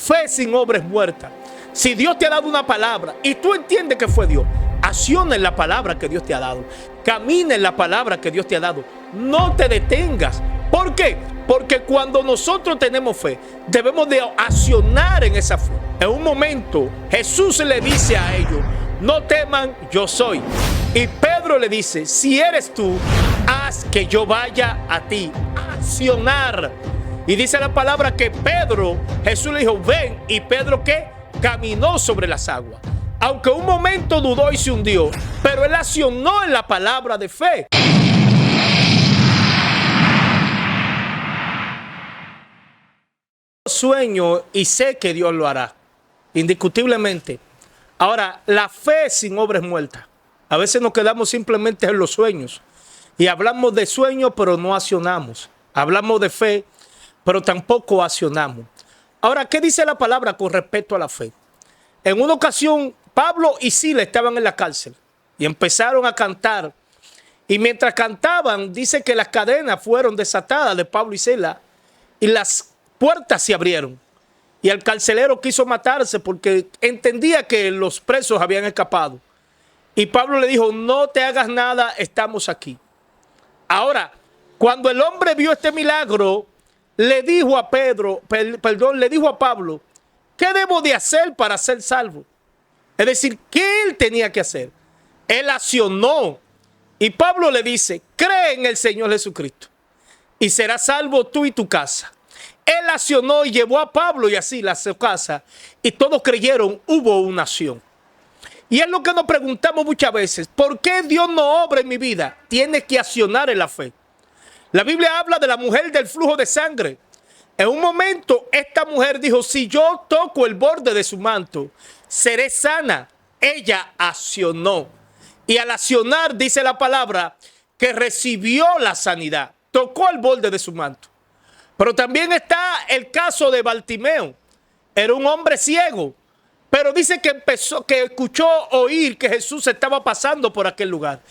fe sin obra es muerta. Si Dios te ha dado una palabra y tú entiendes que fue Dios, acciona en la palabra que Dios te ha dado. Camina en la palabra que Dios te ha dado. No te detengas. ¿Por qué? Porque cuando nosotros tenemos fe, debemos de accionar en esa fe. En un momento, Jesús le dice a ellos, no teman, yo soy. Y Pedro le dice, si eres tú, haz que yo vaya a ti. Accionar. Y dice la palabra que Pedro, Jesús le dijo, ven. Y Pedro, ¿qué? Caminó sobre las aguas. Aunque un momento dudó y se hundió, pero él accionó en la palabra de fe. Sueño y sé que Dios lo hará, indiscutiblemente. Ahora, la fe sin obra es muerta. A veces nos quedamos simplemente en los sueños y hablamos de sueños, pero no accionamos. Hablamos de fe, pero tampoco accionamos. Ahora, ¿qué dice la palabra con respecto a la fe? En una ocasión, Pablo y Silas estaban en la cárcel y empezaron a cantar. Y mientras cantaban, dice que las cadenas fueron desatadas de Pablo y Silas y las puertas se abrieron. Y el carcelero quiso matarse porque entendía que los presos habían escapado. Y Pablo le dijo, no te hagas nada, estamos aquí. Ahora, cuando el hombre vio este milagro, le dijo a le dijo a Pablo, ¿qué debo de hacer para ser salvo? Es decir, ¿qué él tenía que hacer? Él accionó. Y Pablo le dice, cree en el Señor Jesucristo y serás salvo tú y tu casa. Él accionó y llevó a Pablo y así a su casa. Y todos creyeron, hubo una acción. Y es lo que nos preguntamos muchas veces. ¿Por qué Dios no obra en mi vida? Tiene que accionar en la fe. La Biblia habla de la mujer del flujo de sangre. En un momento esta mujer dijo, si yo toco el borde de su manto, seré sana. Ella accionó. Y al accionar dice la palabra que recibió la sanidad. Tocó el borde de su manto. Pero también está el caso de Bartimeo. Era un hombre ciego, pero dice que escuchó oír que Jesús estaba pasando por aquel lugar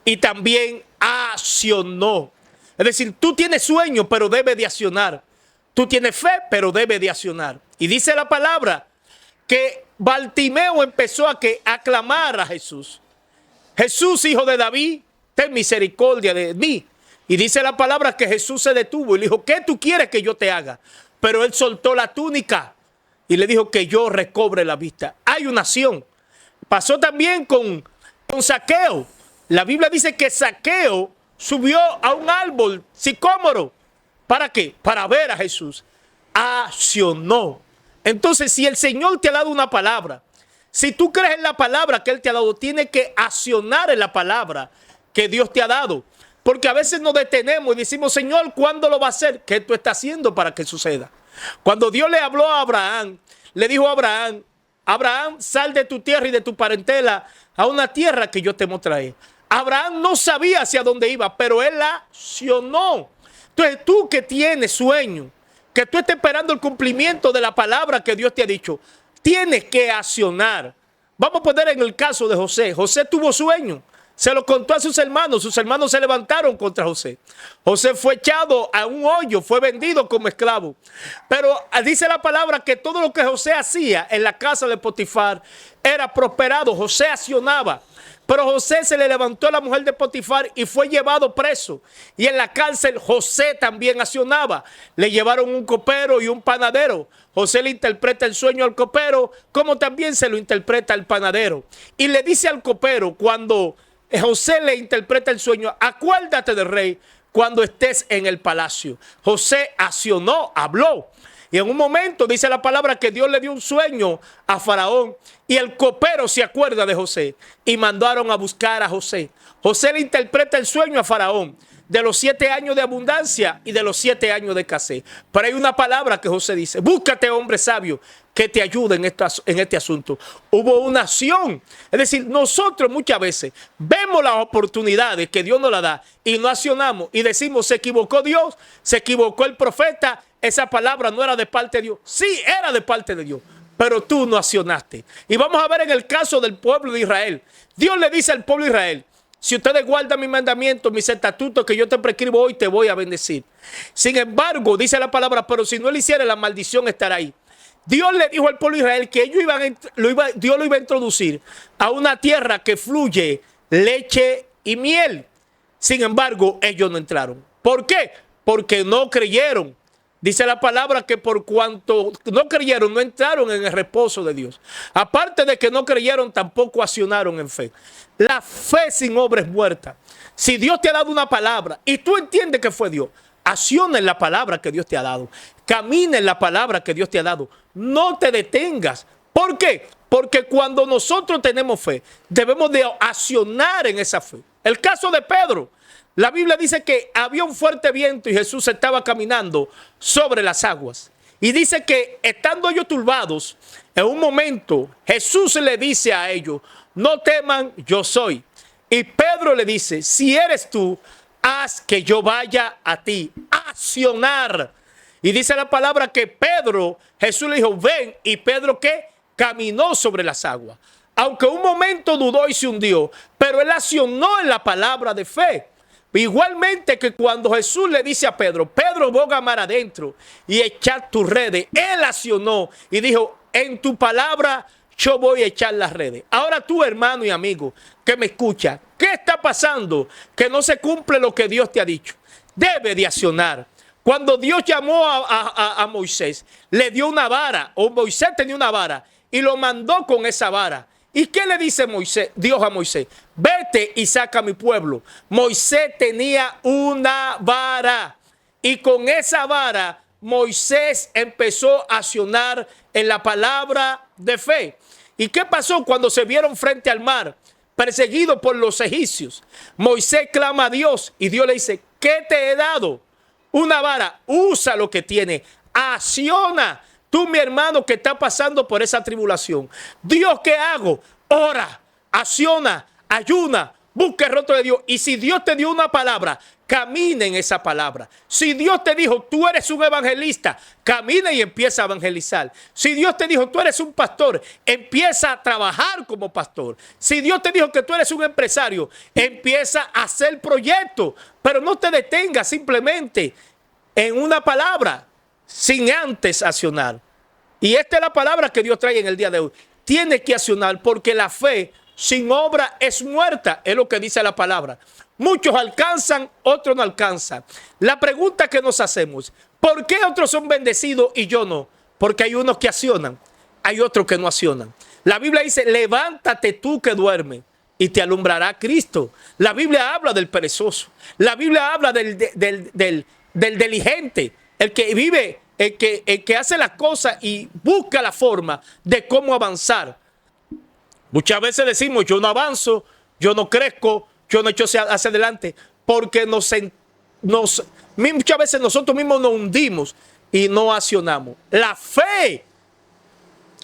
y también accionó. Es decir, tú tienes sueño, pero debes de accionar. Tú tienes fe, pero debes de accionar. Y dice la palabra que Bartimeo empezó a clamar a Jesús. Jesús, hijo de David, ten misericordia de mí. Y dice la palabra que Jesús se detuvo y le dijo, ¿qué tú quieres que yo te haga? Pero él soltó la túnica y le dijo que yo recobre la vista. Hay una acción. Pasó también con Zaqueo. La Biblia dice que Zaqueo subió a un árbol sicómoro. ¿Para qué? Para ver a Jesús. Accionó. Entonces, si el Señor te ha dado una palabra, si tú crees en la palabra que Él te ha dado, tienes que accionar en la palabra que Dios te ha dado. Porque a veces nos detenemos y decimos, Señor, ¿cuándo lo va a hacer? ¿Qué tú estás haciendo para que suceda? Cuando Dios le habló a Abraham, le dijo a Abraham, Abraham, sal de tu tierra y de tu parentela a una tierra que yo te mostraré. Abraham no sabía hacia dónde iba, pero él accionó. Entonces tú que tienes sueño, que tú estés esperando el cumplimiento de la palabra que Dios te ha dicho, tienes que accionar. Vamos a poner en el caso de José. José tuvo sueño. Se lo contó a sus hermanos se levantaron contra José. José fue echado a un hoyo, fue vendido como esclavo. Pero dice la palabra que todo lo que José hacía en la casa de Potifar era prosperado. José accionaba. Pero José se le levantó a la mujer de Potifar y fue llevado preso. Y en la cárcel José también accionaba. Le llevaron un copero y un panadero. José le interpreta el sueño al copero, como también se lo interpreta al panadero. Y le dice al copero, cuando José le interpreta el sueño, acuérdate del rey cuando estés en el palacio. José accionó, habló. Y en un momento dice la palabra que Dios le dio un sueño a Faraón y el copero se acuerda de José y mandaron a buscar a José. José le interpreta el sueño a Faraón de los 7 años de abundancia y de los 7 años de escasez. Pero hay una palabra que José dice, búscate hombre sabio que te ayude en este asunto. Hubo una acción. Es decir, nosotros muchas veces vemos las oportunidades que Dios nos las da y no accionamos y decimos, se equivocó Dios, se equivocó el profeta, esa palabra no era de parte de Dios. Sí, era de parte de Dios, pero tú no accionaste. Y vamos a ver en el caso del pueblo de Israel. Dios le dice al pueblo de Israel, si ustedes guardan mis mandamientos, mis estatutos que yo te prescribo hoy, te voy a bendecir. Sin embargo, dice la palabra, pero si no lo hiciere, la maldición estará ahí. Dios le dijo al pueblo de Israel que ellos Dios lo iba a introducir a una tierra que fluye leche y miel. Sin embargo, ellos no entraron. ¿Por qué? Porque no creyeron. Dice la palabra que por cuanto no creyeron, no entraron en el reposo de Dios. Aparte de que no creyeron, tampoco accionaron en fe. La fe sin obra es muerta. Si Dios te ha dado una palabra y tú entiendes que fue Dios, acciona en la palabra que Dios te ha dado. Camina en la palabra que Dios te ha dado. No te detengas. ¿Por qué? Porque cuando nosotros tenemos fe, debemos de accionar en esa fe. El caso de Pedro. La Biblia dice que había un fuerte viento y Jesús estaba caminando sobre las aguas. Y dice que estando ellos turbados, en un momento Jesús le dice a ellos, no teman, yo soy. Y Pedro le dice, si eres tú, haz que yo vaya a ti. Accionar. Y dice la palabra que Pedro, Jesús le dijo, ven. Y Pedro, ¿qué? Caminó sobre las aguas. Aunque un momento dudó y se hundió, pero él accionó en la palabra de fe. Igualmente que cuando Jesús le dice a Pedro, Pedro, boga mar adentro y echar tus redes, él accionó y dijo, en tu palabra yo voy a echar las redes. Ahora tú, hermano y amigo que me escucha, ¿qué está pasando? Que no se cumple lo que Dios te ha dicho. Debe de accionar. Cuando Dios llamó a Moisés, le dio una vara, o Moisés tenía una vara, y lo mandó con esa vara. ¿Y qué le dice Dios a Moisés? Vete y saca a mi pueblo. Moisés tenía una vara. Y con esa vara, Moisés empezó a accionar en la palabra de fe. ¿Y qué pasó cuando se vieron frente al mar, perseguidos por los egipcios? Moisés clama a Dios y Dios le dice, ¿qué te he dado? Una vara, usa lo que tiene, acciona. Tú, mi hermano, que está pasando por esa tribulación. Dios, ¿qué hago? Ora, acciona, ayuna, busca el rostro de Dios. Y si Dios te dio una palabra, camina en esa palabra. Si Dios te dijo, tú eres un evangelista, camina y empieza a evangelizar. Si Dios te dijo, tú eres un pastor, empieza a trabajar como pastor. Si Dios te dijo que tú eres un empresario, empieza a hacer proyectos. Pero no te detengas simplemente en una palabra, sin antes accionar. Y esta es la palabra que Dios trae en el día de hoy. Tienes que accionar porque la fe sin obra es muerta. Es lo que dice la palabra. Muchos alcanzan, otros no alcanzan. La pregunta que nos hacemos, ¿por qué otros son bendecidos y yo no? Porque hay unos que accionan, hay otros que no accionan. La Biblia dice, levántate tú que duermes y te alumbrará Cristo. La Biblia habla del perezoso. La Biblia habla del diligente. El que vive, el que hace las cosas y busca la forma de cómo avanzar. Muchas veces decimos, yo no avanzo, yo no crezco, yo no echo hacia adelante, porque muchas veces nosotros mismos nos hundimos y no accionamos. La fe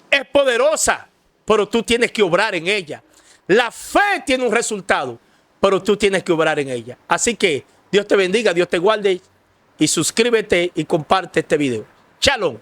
es poderosa, pero tú tienes que obrar en ella. La fe tiene un resultado, pero tú tienes que obrar en ella. Así que Dios te bendiga, Dios te guarde. Y suscríbete y comparte este video. Shalom.